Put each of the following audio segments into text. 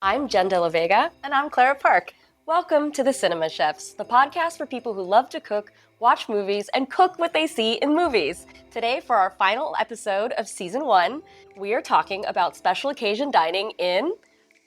I'm Jenn de la Vega. And I'm Clara Park. Welcome to The Cinema Chefs, the podcast for people who love to cook, watch movies, and cook what they see in movies. Today, for our final episode of Season 1, we are talking about special occasion dining in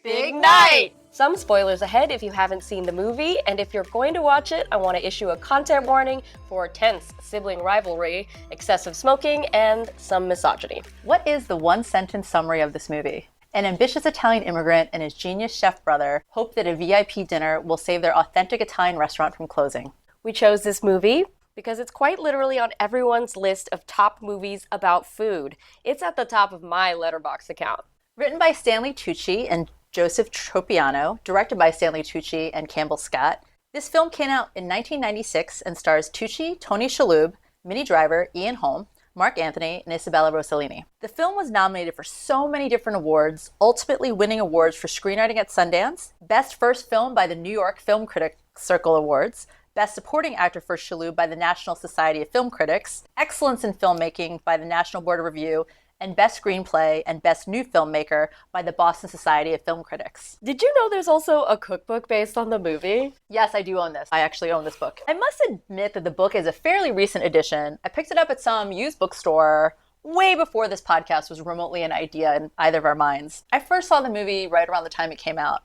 Big Night! Some spoilers ahead if you haven't seen the movie, and if you're going to watch it, I want to issue a content warning for tense sibling rivalry, excessive smoking, and some misogyny. What is the one-sentence summary of this movie? An ambitious Italian immigrant and his genius chef brother hope that a VIP dinner will save their authentic Italian restaurant from closing. We chose this movie because it's quite literally on everyone's list of top movies about food. It's at the top of my Letterboxd account. Written by Stanley Tucci and Joseph Tropiano, directed by Stanley Tucci and Campbell Scott, this film came out in 1996 and stars Tucci, Tony Shalhoub, Minnie Driver, Ian Holm, Mark Anthony, and Isabella Rossellini. The film was nominated for so many different awards, ultimately winning awards for screenwriting at Sundance, Best First Film by the New York Film Critics Circle Awards, Best Supporting Actor for Shalhoub by the National Society of Film Critics, Excellence in Filmmaking by the National Board of Review, and Best Screenplay and Best New Filmmaker by the Boston Society of Film Critics. Did you know there's also a cookbook based on the movie? Yes, I do own this. I actually own this book. I must admit that the book is a fairly recent edition. I picked it up at some used bookstore way before this podcast was remotely an idea in either of our minds. I first saw the movie right around the time it came out.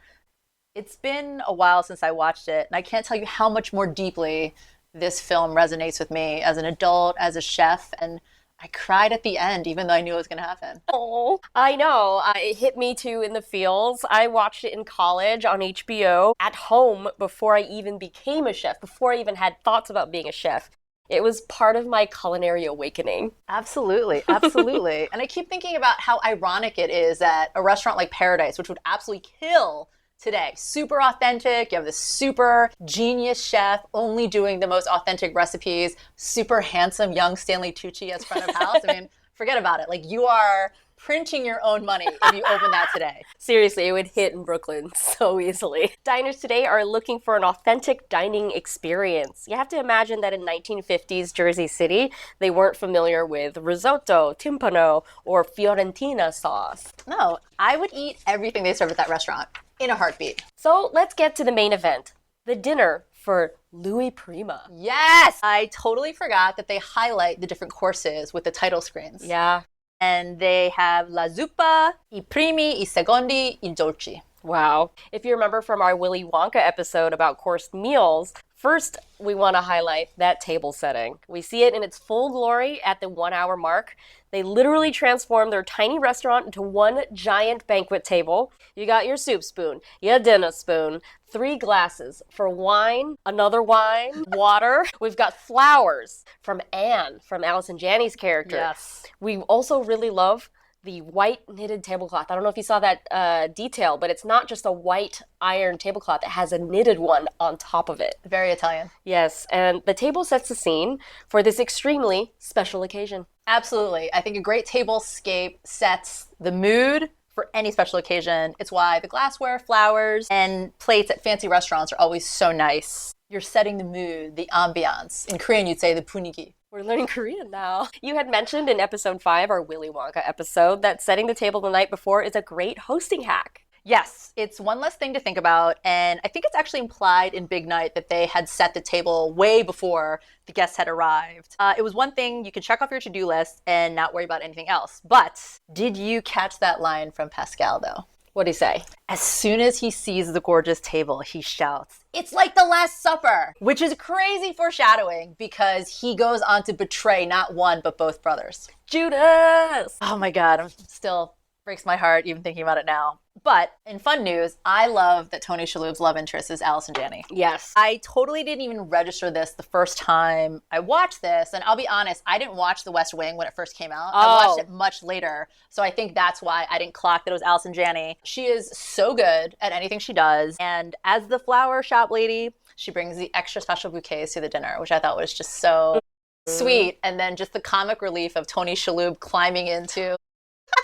It's been a while since I watched it, and I can't tell you how much more deeply this film resonates with me as an adult, as a chef, and I cried at the end, even though I knew it was going to happen. Oh, I know. It hit me too in the feels. I watched it in college on HBO, at home, before I even became a chef, before I even had thoughts about being a chef. It was part of my culinary awakening. Absolutely, absolutely. And I keep thinking about how ironic it is that a restaurant like Paradise, which would absolutely kill today, super authentic, you have this super genius chef only doing the most authentic recipes, super handsome young Stanley Tucci as front of house. I mean, forget about it. Like, you are printing your own money if you open that today. Seriously, it would hit in Brooklyn so easily. Diners today are looking for an authentic dining experience. You have to imagine that in 1950s Jersey City, they weren't familiar with risotto, Timpano, or Fiorentina sauce. No, I would eat everything they serve at that restaurant in a heartbeat. So let's get to the main event, the dinner for Louis Prima. Yes! I totally forgot that they highlight the different courses with the title screens. Yeah. And they have la zuppa, I primi, I secondi, I dolci. Wow. If you remember from our Willy Wonka episode about coursed meals, first we want to highlight that table setting. We see it in its full glory at the 1 hour mark. They literally transformed their tiny restaurant into one giant banquet table. You got your soup spoon, your dinner spoon, 3 glasses for wine, another wine, water. We've got flowers from Anne, from Allison Janney's character. Yes. We also really love the white knitted tablecloth. I don't know if you saw that detail, but it's not just a white iron tablecloth. It has a knitted one on top of it. Very Italian. Yes, and the table sets the scene for this extremely special occasion. Absolutely. I think a great tablescape sets the mood for any special occasion. It's why the glassware, flowers, and plates at fancy restaurants are always so nice. You're setting the mood, the ambiance. In Korean, you'd say the 분위기. We're learning Korean now. You had mentioned in episode 5, our Willy Wonka episode, that setting the table the night before is a great hosting hack. Yes, it's one less thing to think about, and I think it's actually implied in Big Night that they had set the table way before the guests had arrived. It was one thing you could check off your to-do list and not worry about anything else. But did you catch that line from Pascal, though? What'd he say? As soon as he sees the gorgeous table, he shouts, "It's like the Last Supper," which is crazy foreshadowing because he goes on to betray not one, but both brothers. Judas! Oh my God, I'm still breaks my heart even thinking about it now. But in fun news, I love that Tony Shalhoub's love interest is Allison Janney. Yes. I totally didn't even register this the first time I watched this. And I'll be honest, I didn't watch The West Wing when it first came out. I watched it much later. So I think that's why I didn't clock that it was Allison Janney. She is so good at anything she does. And as the flower shop lady, she brings the extra special bouquets to the dinner, which I thought was just so sweet. And then just the comic relief of Tony Shalhoub climbing into...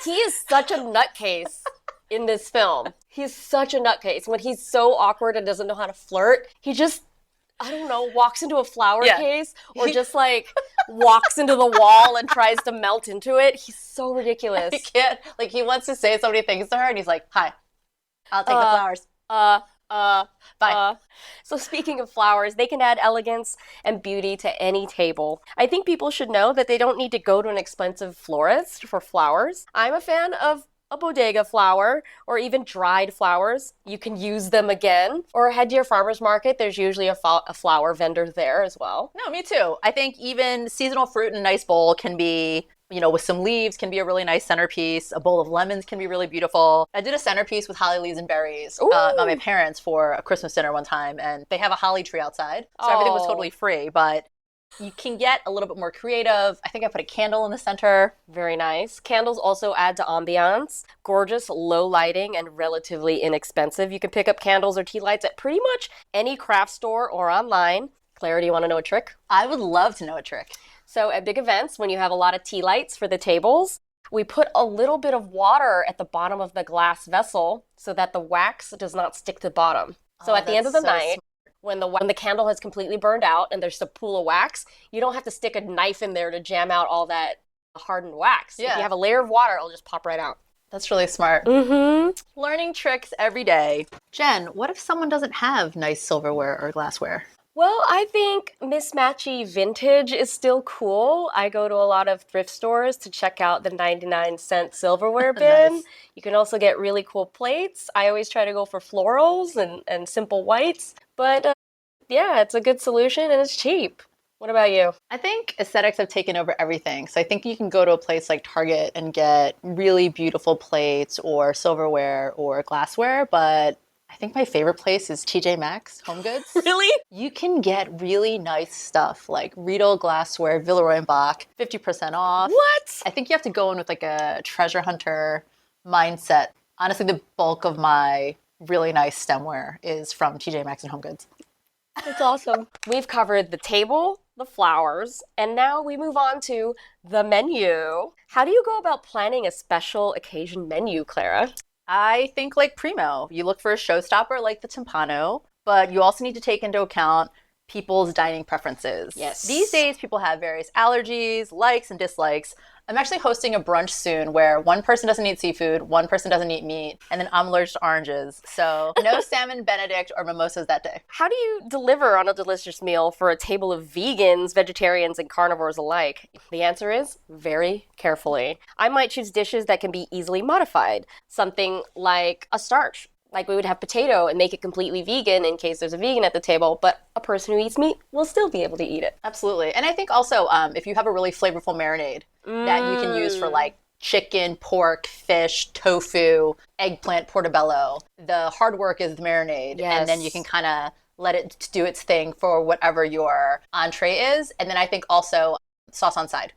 He is such a nutcase in this film. He's such a nutcase. When he's so awkward and doesn't know how to flirt, he just, I don't know, walks into a flower case or just like walks into the wall and tries to melt into it. He's so ridiculous. He can't, like, he wants to say so many things to her and he's like, hi, I'll take the flowers. Bye. So speaking of flowers, they can add elegance and beauty to any table. I think people should know that they don't need to go to an expensive florist for flowers. I'm a fan of a bodega flower or even dried flowers. You can use them again. Or head to your farmer's market. There's usually a flower vendor there as well. No, me too. I think even seasonal fruit in a nice bowl can be, with some leaves, can be a really nice centerpiece. A bowl of lemons can be really beautiful. I did a centerpiece with holly leaves and berries at my parents' for a Christmas dinner one time, and they have a holly tree outside, so everything was totally free, but you can get a little bit more creative. I think I put a candle in the center. Very nice. Candles also add to ambiance. Gorgeous, low lighting, and relatively inexpensive. You can pick up candles or tea lights at pretty much any craft store or online. Clara, do you want to know a trick? I would love to know a trick. So at big events, when you have a lot of tea lights for the tables, we put a little bit of water at the bottom of the glass vessel so that the wax does not stick to the bottom. So at the end of the night, when the candle has completely burned out and there's a pool of wax, you don't have to stick a knife in there to jam out all that hardened wax. Yeah. If you have a layer of water, it'll just pop right out. That's really smart. Mm-hmm. Learning tricks every day. Jen, what if someone doesn't have nice silverware or glassware? Well, I think mismatchy vintage is still cool. I go to a lot of thrift stores to check out the 99-cent silverware bin. Nice. You can also get really cool plates. I always try to go for florals and simple whites. But yeah, it's a good solution and it's cheap. What about you? I think aesthetics have taken over everything. So I think you can go to a place like Target and get really beautiful plates or silverware or glassware, but I think my favorite place is TJ Maxx, Home Goods. Really? You can get really nice stuff like Riedel glassware, Villeroy and Bach, 50% off. What? I think you have to go in with like a treasure hunter mindset. Honestly, the bulk of my really nice stemware is from TJ Maxx and Home Goods. That's awesome. We've covered the table, the flowers, and now we move on to the menu. How do you go about planning a special occasion menu, Clara? I think like Primo. You look for a showstopper like the Timpano, but you also need to take into account people's dining preferences. Yes. These days, people have various allergies, likes, and dislikes. I'm actually hosting a brunch soon where one person doesn't eat seafood, one person doesn't eat meat, and then I'm allergic to oranges. So no salmon Benedict or mimosas that day. How do you deliver on a delicious meal for a table of vegans, vegetarians, and carnivores alike? The answer is very carefully. I might choose dishes that can be easily modified. Something like a starch. Like we would have potato and make it completely vegan in case there's a vegan at the table, but a person who eats meat will still be able to eat it. Absolutely. And I think also if you have a really flavorful marinade that you can use for like chicken, pork, fish, tofu, eggplant, portobello, the hard work is the marinade. Yes. And then you can kind of let it do its thing for whatever your entree is. And then I think also sauce on side.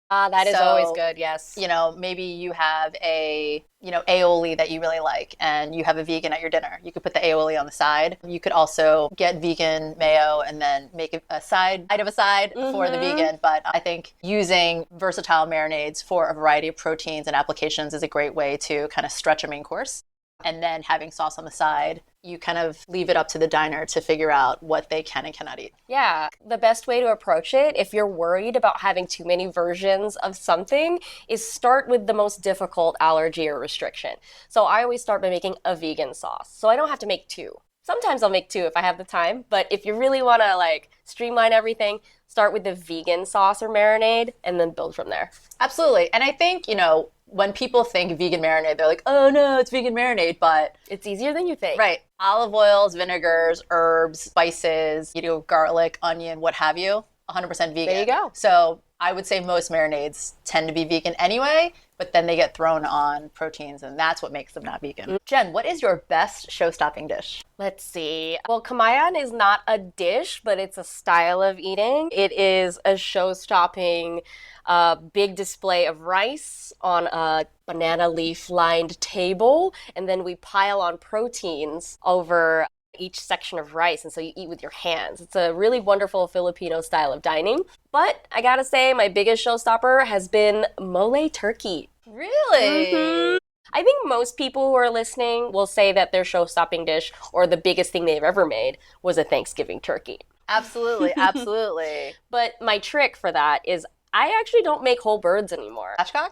That is always good, yes. Maybe you have a, aioli that you really like and you have a vegan at your dinner. You could put the aioli on the side. You could also get vegan mayo and then make a side for the vegan. But I think using versatile marinades for a variety of proteins and applications is a great way to kind of stretch a main course. And then having sauce on the side, you kind of leave it up to the diner to figure out what they can and cannot eat. Yeah, the best way to approach it, if you're worried about having too many versions of something, is start with the most difficult allergy or restriction. So I always start by making a vegan sauce. So I don't have to make two. Sometimes I'll make two if I have the time, but if you really want to streamline everything, start with the vegan sauce or marinade and then build from there. Absolutely. And I think, when people think vegan marinade, they're like, oh no, it's vegan marinade, but it's easier than you think. Right. Olive oils, vinegars, herbs, spices, garlic, onion, what have you, 100% vegan. There you go. So I would say most marinades tend to be vegan anyway, but then they get thrown on proteins and that's what makes them not vegan. Jen, what is your best show-stopping dish? Let's see. Well, kamayan is not a dish, but it's a style of eating. It is a show-stopping big display of rice on a banana leaf lined table, and then we pile on proteins over each section of rice, and so you eat with your hands. It's a really wonderful Filipino style of dining. But I gotta say, my biggest showstopper has been mole turkey. Really? Mm-hmm. I think most people who are listening will say that their show-stopping dish, or the biggest thing they've ever made, was a Thanksgiving turkey. Absolutely, absolutely. But my trick for that is I actually don't make whole birds anymore. Spatchcock?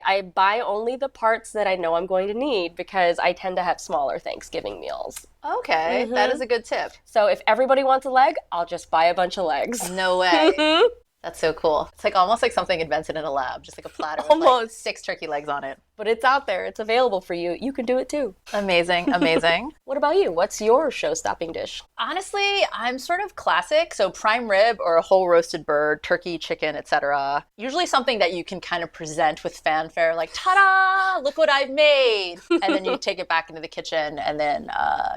I buy only the parts that I know I'm going to need because I tend to have smaller Thanksgiving meals. Okay, that is a good tip. So if everybody wants a leg, I'll just buy a bunch of legs. No way. That's so cool. It's like almost like something invented in a lab, just like a platter with like 6 turkey legs on it. But it's out there. It's available for you. You can do it too. Amazing, amazing. What about you? What's your show-stopping dish? Honestly, I'm sort of classic. So prime rib or a whole roasted bird, turkey, chicken, etc. Usually something that you can kind of present with fanfare, like, ta-da, look what I've made. And then you take it back into the kitchen and then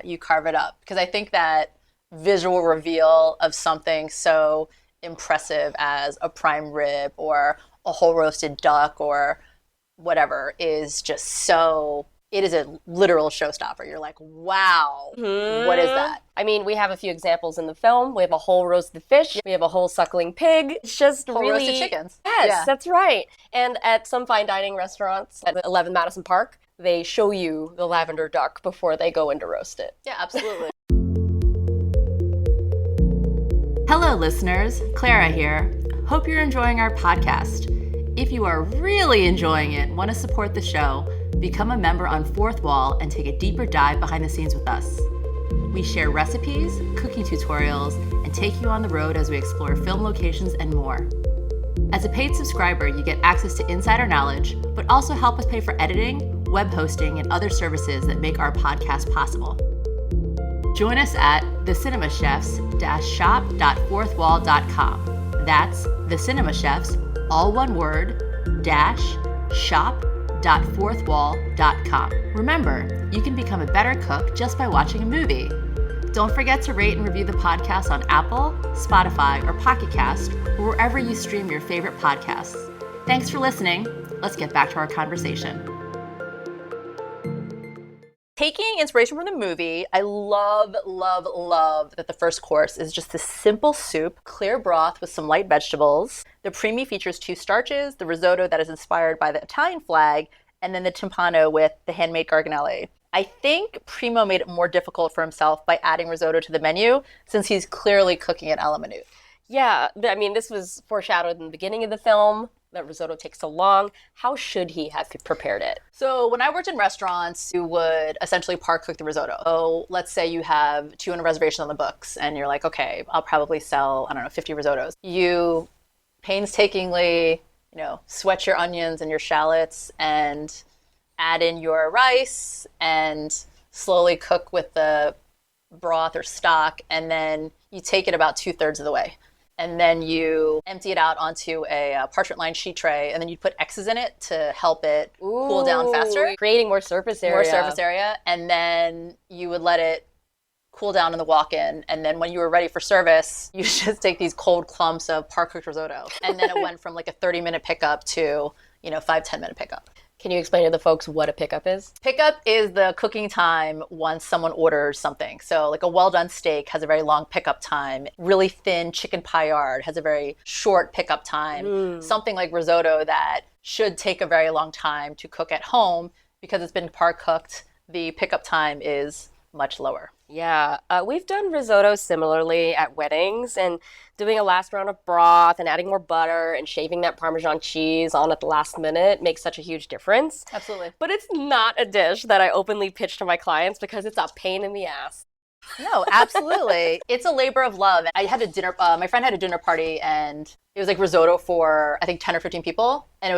you carve it up. Because I think that visual reveal of something so impressive as a prime rib or a whole roasted duck or whatever is just so, it is a literal showstopper. You're like, wow, what is that? I mean, we have a few examples in the film. We have a whole roasted fish. We have a whole suckling pig. It's just whole really... roasted chickens. Yes, that's right. And at some fine dining restaurants at 11 Madison Park, they show you the lavender duck before they go in to roast it. Yeah, absolutely. Hello, listeners. Clara here. Hope you're enjoying our podcast. If you are really enjoying it and want to support the show, become a member on Fourth Wall and take a deeper dive behind the scenes with us. We share recipes, cooking tutorials, and take you on the road as we explore film locations and more. As a paid subscriber, you get access to insider knowledge, but also help us pay for editing, web hosting, and other services that make our podcast possible. Join us at thecinemachefs-shop.fourthwall.com. That's The Cinema Chefs, all one word, -shop.fourthwall.com. Remember, you can become a better cook just by watching a movie. Don't forget to rate and review the podcast on Apple, Spotify, or Pocket Cast, or wherever you stream your favorite podcasts. Thanks for listening. Let's get back to our conversation. Taking inspiration from the movie, I love, love, love that the first course is just this simple soup, clear broth with some light vegetables. The primi features 2 starches, the risotto that is inspired by the Italian flag, and then the timpano with the handmade garganelle. I think Primo made it more difficult for himself by adding risotto to the menu, since he's clearly cooking it a la minute. Yeah, I mean, this was foreshadowed in the beginning of the film, that risotto takes so long. How should he have prepared it? So when I worked in restaurants, you would essentially par cook the risotto. So let's say you have 200 reservations on the books and you're like, okay, I'll probably sell, 50 risottos. You painstakingly, sweat your onions and your shallots and add in your rice and slowly cook with the broth or stock. And then you take it about 2/3 of the way. And then you empty it out onto a parchment lined sheet tray, and then you put X's in it to help it cool down faster. Creating more surface area. More surface area. And then you would let it cool down in the walk-in. And then when you were ready for service, you just take these cold clumps of par-cooked risotto. And then it went from like a 30-minute pickup to, 5-10-minute pickup. Can you explain to the folks what a pickup is? Pickup is the cooking time once someone orders something. So like a well-done steak has a very long pickup time. Really thin chicken paillard has a very short pickup time. Something like risotto that should take a very long time to cook at home, because it's been par-cooked, the pickup time is much lower. Yeah, we've done risotto similarly at weddings, and doing a last round of broth and adding more butter and shaving that Parmesan cheese on at the last minute makes such a huge difference. Absolutely. But it's not a dish that I openly pitch to my clients because it's a pain in the ass. No, absolutely. It's a labor of love. I had a dinner, my friend had a dinner party, and it was like risotto for, I think, 10 or 15 people. And I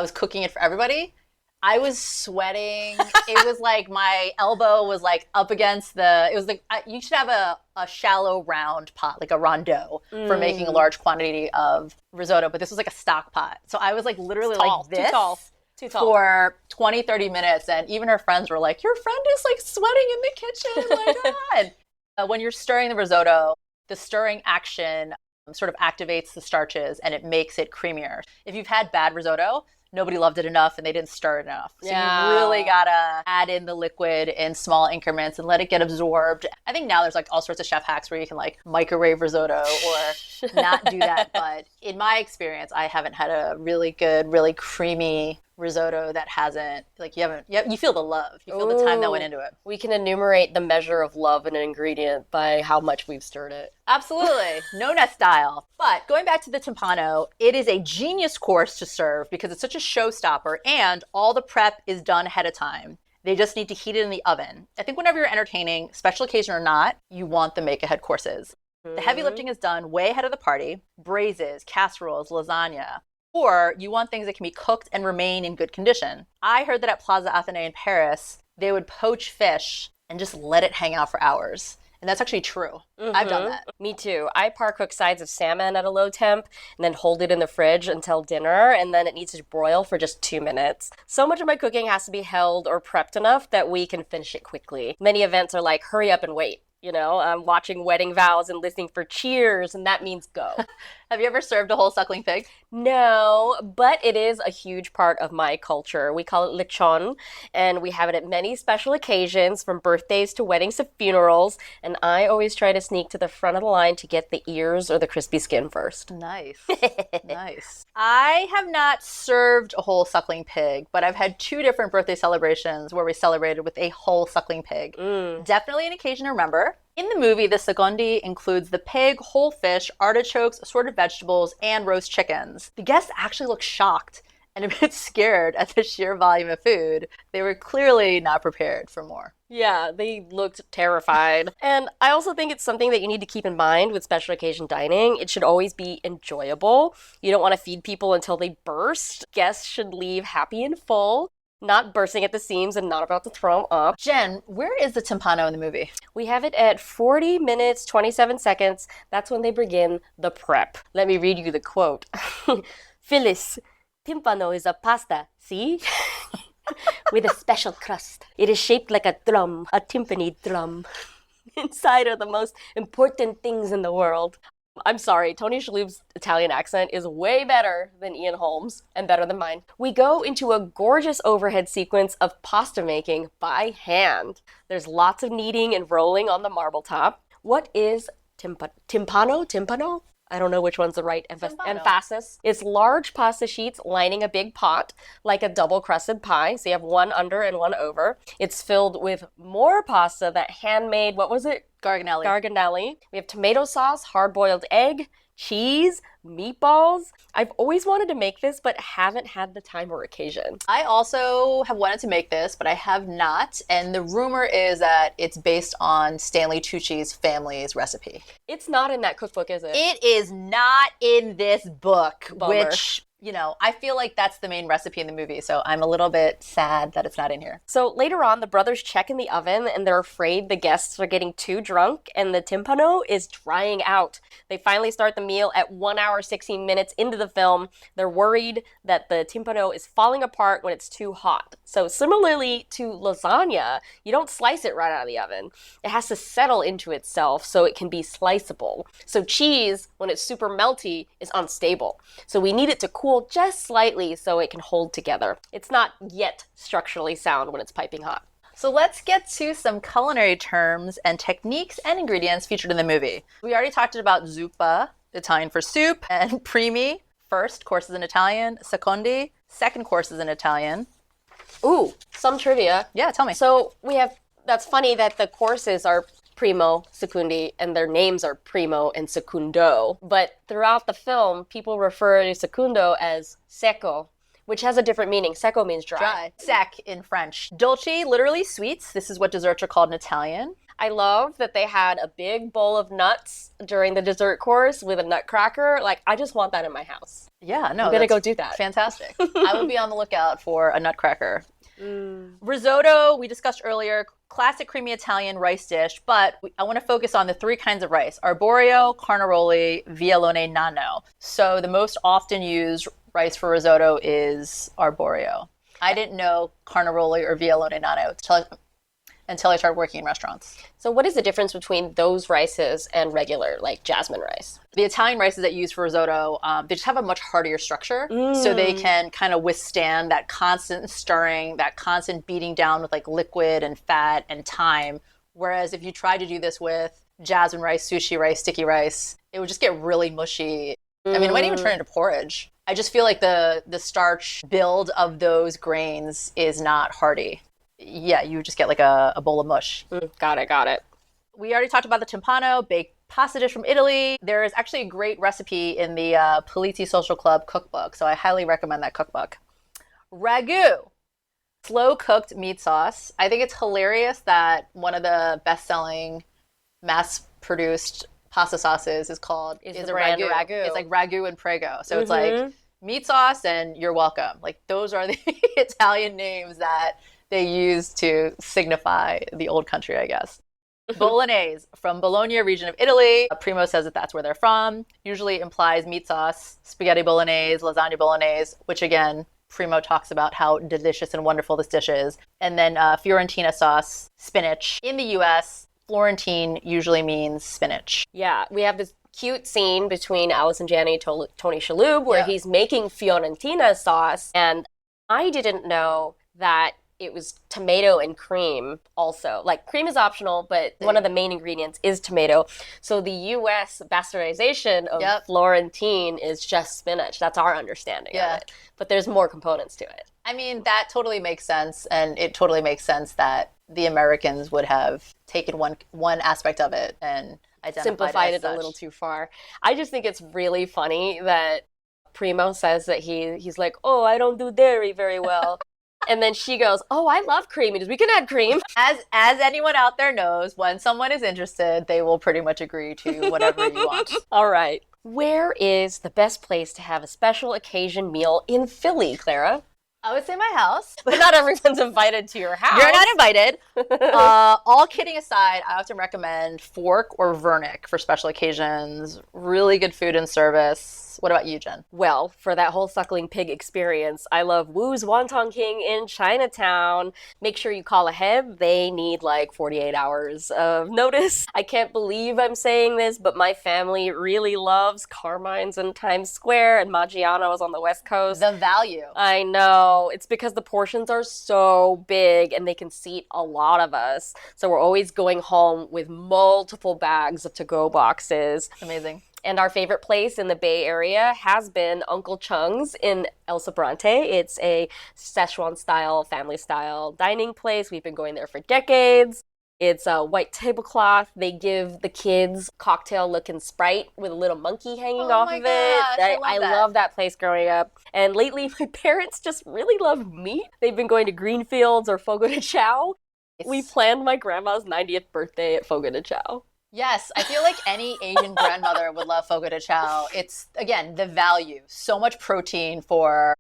was cooking it for everybody. I was sweating. It was like my elbow was like up against it was like, you should have a shallow round pot, like a rondeau for making a large quantity of risotto. But this was like a stock pot. So I was like literally like this Too tall. for 20, 30 minutes. And even her friends were like, your friend is like sweating in the kitchen. My God. When you're stirring the risotto, the stirring action sort of activates the starches and it makes it creamier. If you've had bad risotto, nobody loved it enough and they didn't stir it enough. So you really gotta add in the liquid in small increments and let it get absorbed. I think now there's like all sorts of chef hacks where you can like microwave risotto or not do that. But in my experience, I haven't had a really good, really creamy risotto that hasn't, like, you feel the love. You feel the time that went into it. We can enumerate the measure of love in an ingredient by how much we've stirred it. Absolutely. Nona style. But going back to the timpano, it is a genius course to serve because it's such a showstopper and all the prep is done ahead of time. They just need to heat it in the oven. I think whenever you're entertaining, special occasion or not, you want the make-ahead courses. The heavy lifting is done way ahead of the party. Braises, casseroles, lasagna. Or you want things that can be cooked and remain in good condition. I heard that at Plaza Athénée in Paris, they would poach fish and just let it hang out for hours. And that's actually true. I've done that. Me too. I par-cook sides of salmon at a low temp and then hold it in the fridge until dinner, and then it needs to broil for just 2 minutes. So much of my cooking has to be held or prepped enough that we can finish it quickly. Many events are like, hurry up and wait. You know, I'm watching wedding vows and listening for cheers, and that means go. Have you ever served a whole suckling pig? No, but it is a huge part of my culture. We call it lechon, and we have it at many special occasions, from birthdays to weddings to funerals, and I always try to sneak to the front of the line to get the ears or the crispy skin first. Nice. Nice. I have not served a whole suckling pig, but I've had 2 different birthday celebrations where we celebrated with a whole suckling pig. Definitely an occasion to remember. In the movie, the secondi includes the pig, whole fish, artichokes, assorted vegetables, and roast chickens. The guests actually looked shocked and a bit scared at the sheer volume of food. They were clearly not prepared for more. Yeah, they looked terrified. And I also think it's something that you need to keep in mind with special occasion dining. It should always be enjoyable. You don't want to feed people until they burst. Guests should leave happy and full, not bursting at the seams and not about to throw up. Jen, where is the timpano in the movie? We have it at 40 minutes, 27 seconds. That's when they begin the prep. Let me read you the quote. Phyllis, timpano is a pasta, see? With a special crust. It is shaped like a drum, a timpani drum. Inside are the most important things in the world. I'm sorry, Tony Shalhoub's Italian accent is way better than Ian Holmes and better than mine. We go into a gorgeous overhead sequence of pasta making by hand. There's lots of kneading and rolling on the marble top. What is timpano? I don't know which one's the right emphasis. It's large pasta sheets lining a big pot, like a double-crusted pie. So you have one under and one over. It's filled with more pasta that handmade, what was it? Garganelli. We have tomato sauce, hard-boiled egg, cheese, meatballs. I've always wanted to make this, but haven't had the time or occasion. I also have wanted to make this, but I have not. And the rumor is that it's based on Stanley Tucci's family's recipe. It's not in that cookbook, is it? It is not in this book, Bummer. Which, you know, I feel like that's the main recipe in the movie. So I'm a little bit sad that it's not in here. So later on, the brothers check in the oven and they're afraid the guests are getting too drunk and the timpano is drying out. They finally start the meal at 1 hour, 16 minutes into the film. They're worried that the timpano is falling apart when it's too hot. So similarly to lasagna, you don't slice it right out of the oven. It has to settle into itself so it can be sliceable. So cheese, when it's super melty, is unstable. So we need it to cool just slightly so it can hold together. It's not yet structurally sound when it's piping hot. So let's get to some culinary terms and techniques and ingredients featured in the movie. We already talked about zuppa, Italian for soup, and primi. First course is in Italian. Secondi, second course is in Italian. Ooh, some trivia. Yeah, tell me. So that's funny that the courses are primo, secondi, and their names are primo and secundo. But throughout the film, people refer to secundo as secco, which has a different meaning. Secco means dry. Sec in French. Dolci, literally sweets. This is what desserts are called in Italian. I love that they had a big bowl of nuts during the dessert course with a nutcracker. Like, I just want that in my house. Yeah, no. I'm going to go do that. Fantastic. I will be on the lookout for a nutcracker. Risotto, we discussed earlier, classic creamy Italian rice dish, but I want to focus on the 3 kinds of rice: arborio, carnaroli, vialone nano. So the most often used rice for risotto is arborio. I didn't know carnaroli or vialone nano until I started working in restaurants. So what is the difference between those rices and regular, like jasmine rice? The Italian rices that you use for risotto, they just have a much heartier structure. So they can kind of withstand that constant stirring, that constant beating down with like liquid and fat and thyme. Whereas if you try to do this with jasmine rice, sushi rice, sticky rice, it would just get really mushy. I mean, it might even turn into porridge. I just feel like the starch build of those grains is not hearty. Yeah, you just get like a bowl of mush. Got it. We already talked about the timpano, baked pasta dish from Italy. There is actually a great recipe in the Polizzi Social Club cookbook, so I highly recommend that cookbook. Ragu, slow cooked meat sauce. I think it's hilarious that one of the best-selling mass-produced pasta sauces is called the brand ragu. It's like ragu and prego. So it's like meat sauce and you're welcome. Like those are the Italian names that they use to signify the old country, I guess. Bolognese from Bologna region of Italy. Primo says that that's where they're from. Usually implies meat sauce, spaghetti bolognese, lasagna bolognese, which again, Primo talks about how delicious and wonderful this dish is. And then Fiorentina sauce, spinach. In the US, Florentine usually means spinach. Yeah, we have this cute scene between Allison Janney and Tony Shalhoub where he's making Fiorentina sauce. And I didn't know that it was tomato and cream also. Like, cream is optional, but one of the main ingredients is tomato. So the U.S. bastardization of Florentine is just spinach. That's our understanding of it. But there's more components to it. I mean, that totally makes sense. And it totally makes sense that the Americans would have taken one aspect of it and simplified it a little too far. I just think it's really funny that Primo says that he's like, oh, I don't do dairy very well. And then she goes, oh, I love cream. We can add cream. As anyone out there knows, when someone is interested, they will pretty much agree to whatever you want. All right. Where is the best place to have a special occasion meal in Philly, Clara? I would say my house. But not everyone's invited to your house. You're not invited. All kidding aside, I often recommend Fork or Vernick for special occasions. Really good food and service. What about you, Jen? Well, for that whole suckling pig experience, I love Woo's Wonton King in Chinatown. Make sure you call ahead. They need like 48 hours of notice. I can't believe I'm saying this, but my family really loves Carmine's in Times Square and Maggiano's on the West Coast. The value. I know. It's because the portions are so big and they can seat a lot of us. So we're always going home with multiple bags of to-go boxes. Amazing. And our favorite place in the Bay Area has been Uncle Chung's in El Sobrante. It's a Szechuan-style, family-style dining place. We've been going there for decades. It's a white tablecloth. They give the kids cocktail-looking Sprite with a little monkey hanging off of it. I love that place growing up. And lately, my parents just really love meat. They've been going to Greenfields or Fogo de Chao. We planned my grandma's 90th birthday at Fogo de Chao. Yes, I feel like any Asian grandmother would love Fogo de Chao. It's, again, the value. So much protein for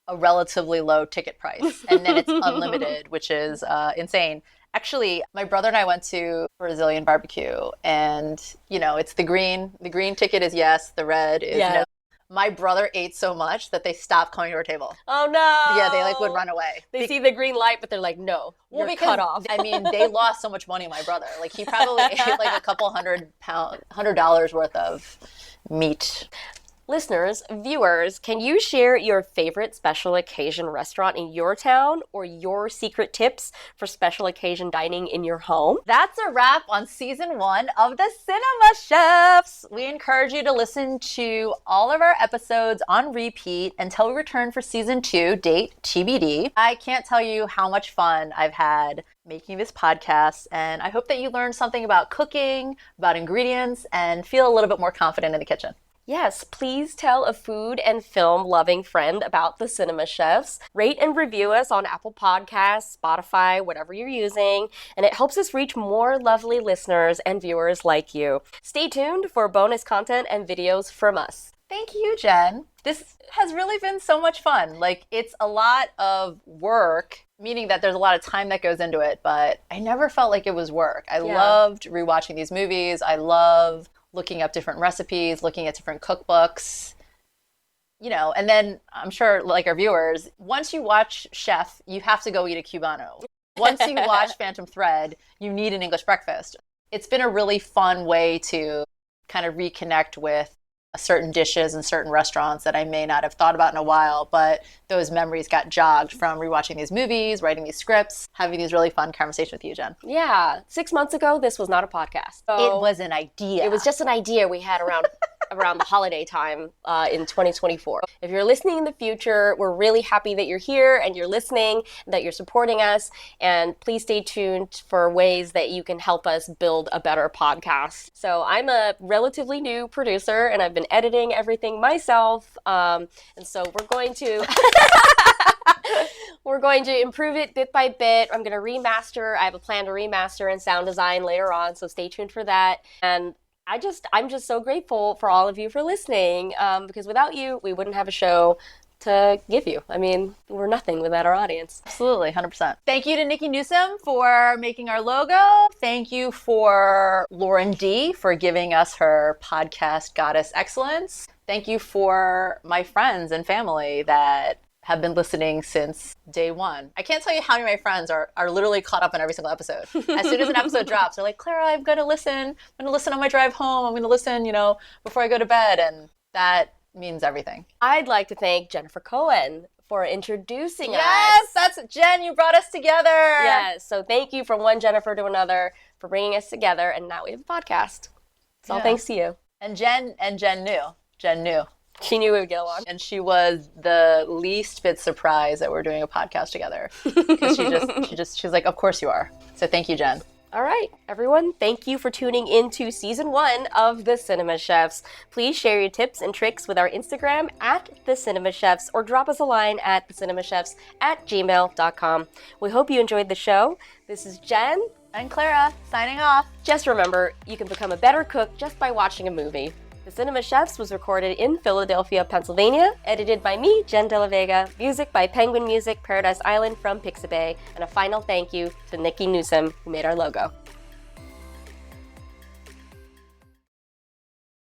a relatively low ticket price. And then it's unlimited, which is insane. Actually, my brother and I went to Brazilian barbecue. And, you know, it's the green. The green ticket is yes. The red is no. My brother ate so much that they stopped coming to our table. Oh, no. Yeah, they like would run away. They see the green light, but they're like, no, you're cut off. I mean, they lost so much money, my brother. Like, he probably ate like a couple $100 worth of meat. Listeners, viewers, can you share your favorite special occasion restaurant in your town or your secret tips for special occasion dining in your home? That's a wrap on season 1 of The Cinema Chefs. We encourage you to listen to all of our episodes on repeat until we return for season 2, date TBD. I can't tell you how much fun I've had making this podcast, and I hope that you learned something about cooking, about ingredients, and feel a little bit more confident in the kitchen. Yes, please tell a food and film loving friend about the Cinema Chefs. Rate and review us on Apple Podcasts, Spotify, whatever you're using, and it helps us reach more lovely listeners and viewers like you. Stay tuned for bonus content and videos from us. Thank you, Jen. This has really been so much fun. Like, it's a lot of work, meaning that there's a lot of time that goes into it, but I never felt like it was work. I loved rewatching these movies. I love looking up different recipes, looking at different cookbooks, you know, and then I'm sure, like our viewers, once you watch Chef, you have to go eat a Cubano. Once you watch Phantom Thread, you need an English breakfast. It's been a really fun way to kind of reconnect with certain dishes and certain restaurants that I may not have thought about in a while, but those memories got jogged from rewatching these movies, writing these scripts, having these really fun conversations with you, Jen. Yeah. 6 months ago, this was not a podcast. It was an idea. It was just an idea we had around the holiday time in 2024. If you're listening in the future, we're really happy that you're here and you're listening, that you're supporting us, and please stay tuned for ways that you can help us build a better podcast. So I'm a relatively new producer and I've been editing everything myself, and so we're going to we're going to improve it bit by bit. I'm going to remaster. I have a plan to remaster and sound design later on, so stay tuned for that. And I'm just so grateful for all of you for listening, because without you, we wouldn't have a show to give you. I mean, we're nothing without our audience. Absolutely, 100%. Thank you to Nikki Newsom for making our logo. Thank you for Lauren D for giving us her podcast Goddess Excellence. Thank you for my friends and family that have been listening since day one. I can't tell you how many of my friends are literally caught up on every single episode. As soon as an episode drops, they're like, Clara, I'm going to listen on my drive home. I'm going to listen, before I go to bed. And that means everything. I'd like to thank Jennifer Cohen for introducing us. Yes, that's Jen. You brought us together. Yes. So thank you from one Jennifer to another for bringing us together. And now we have a podcast. It's all thanks to you. And Jen knew. Jen knew. She knew we would get along. And she was the least bit surprised that we're doing a podcast together. Because she's like, of course you are. So thank you, Jen. All right, everyone, thank you for tuning in to season 1 of The Cinema Chefs. Please share your tips and tricks with our Instagram at The Cinema Chefs or drop us a line at thecinemachefs@gmail.com. We hope you enjoyed the show. This is Jen and Clara signing off. Just remember, you can become a better cook just by watching a movie. The Cinema Chefs was recorded in Philadelphia, Pennsylvania, edited by me, Jen De La Vega, music by Penguin Music, Paradise Island from Pixabay, and a final thank you to Nikki Newsom, who made our logo.